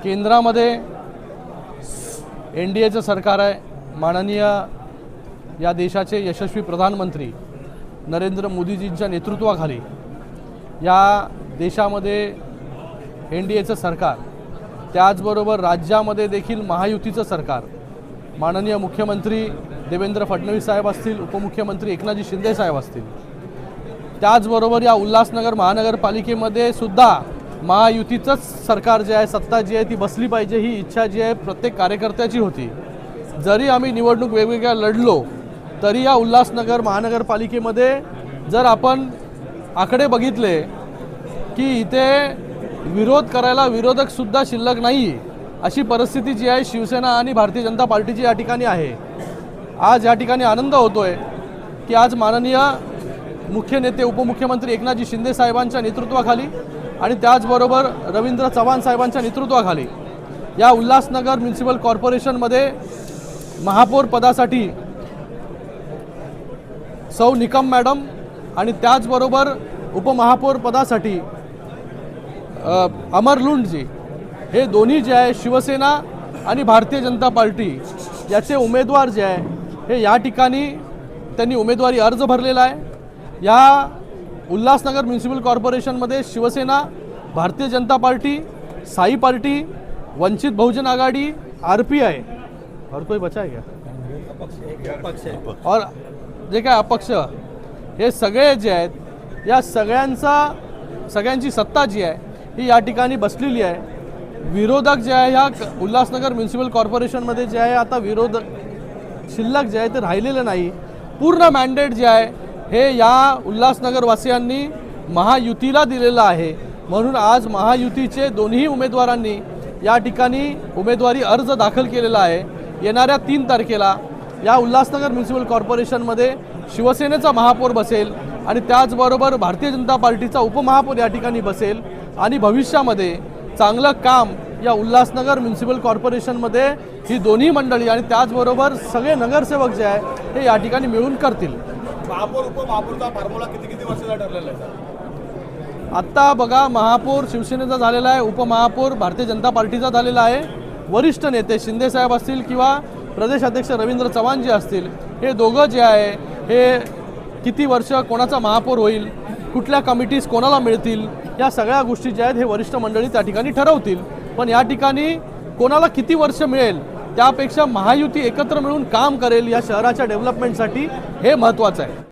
केंद्रामध्ये NDAचं सरकार आहे। माननीय या देशाचे यशस्वी प्रधानमंत्री नरेंद्र मोदीजींच्या नेतृत्वाखाली या देशामध्ये NDAचं सरकार, त्याचबरोबर राज्यामध्ये देखील महायुतीचं सरकार, माननीय मुख्यमंत्री देवेंद्र फडणवीस साहेब असतील, उपमुख्यमंत्री एकनाथजी शिंदे साहेब असतील, त्याचबरोबर या उल्हासनगर महानगरपालिकेमध्ये सुद्धा महायुतीचंच सरकार जे आहे, सत्ता जी आहे ती बसली पाहिजे, ही इच्छा जी आहे प्रत्येक कार्यकर्त्याची होती। जरी आम्ही निवडणूक वेगवेगळ्या लढलो तरी या उल्हासनगर महानगरपालिकेमध्ये जर आपण आकडे बघितले की इथे विरोध करायला विरोधक सुद्धा शिल्लक नाही, अशी परिस्थिती जी आहे शिवसेना आणि भारतीय जनता पार्टीची या ठिकाणी आहे। आज या ठिकाणी आनंद होतोय की आज माननीय मुख्य नेते उपमुख्यमंत्री एकनाथजी शिंदे साहेबांच्या नेतृत्वाखाली आणि त्याचबरोबर रवींद्र चव्हाण साहेबांच्या नेतृत्वाखाली या उल्हासनगर म्युनिसिपल कॉर्पोरेशनमध्ये महापौर पदासाठी सौ निकम मॅडम आणि त्याचबरोबर उपमहापौर पदासाठी अमर लुंडजी, हे दोन्ही जे आहे शिवसेना आणि भारतीय जनता पार्टी याचे उमेदवार जे आहे हे या ठिकाणी त्यांनी उमेदवारी अर्ज भरलेला आहे। या Ulhasnagar municipal कॉर्पोरेशनमध्ये Shiv Sena, Bharatiya Janata party, Sai party, Vanchit Bahujan आघाडी, RPI और कोई बचा है क्या, और जे काय अपक्ष, हे सगळे जे आहेत या सगळ्यांची सत्ता जी आहे ही या ठिकाणी बसलेली आहे। विरोधक जे आहे ह्या उल्हासनगर म्युनिसिपल कॉर्पोरेशनमध्ये जे आहे आता विरोधक शिल्लक जे आहे ते राहिलेलं नाही। पूर्ण मॅन्डेट जे आहे हे या उल्हासनगर वासियांनी महायुतीला दिलेलं आहे। म्हणून आज महायुतीचे दोन्ही उमेदवारांनी या ठिकाणी उमेदवारी अर्ज दाखल केलेला आहे। येणाऱ्या 3 तारखेला या उल्हासनगर म्युनिसिपल कॉर्पोरेशनमध्ये शिवसेनेचा महापौर बसेल आणि त्याचबरोबर भारतीय जनता पार्टीचा उपमहापौर या ठिकाणी बसेल आणि भविष्यामध्ये चांगलं काम या उल्हासनगर म्युनिसिपल कॉर्पोरेशनमध्ये ही दोन्ही मंडळी आणि त्याचबरोबर सगळे नगरसेवक जे आहे हे या ठिकाणी मिळून करतील। महापौर उपमहापौरचा फॉर्म्युला किती वर्षाचा ठरलेला आहे? आत्ता बघा, महापौर शिवसेनेचा झालेला आहे, उपमहापौर भारतीय जनता पार्टीचा झालेला आहे। वरिष्ठ नेते शिंदे साहेब असतील किंवा प्रदेश अध्यक्ष रवींद्र चव्हाण जे असतील, हे दोघं जे आहे हे किती वर्ष कोणाचा महापौर होईल, कुठल्या कमिटीज कोणाला मिळतील, या सगळ्या गोष्टी ज्या आहेत हे वरिष्ठ मंडळी त्या ठिकाणी ठरवतील। पण या ठिकाणी कोणाला किती वर्ष मिळेल त्यापेक्षा महायुती एकत्र मिळून काम करेल या शहराच्या डेव्हलपमेंटसाठी, हे महत्त्वाचं आहे।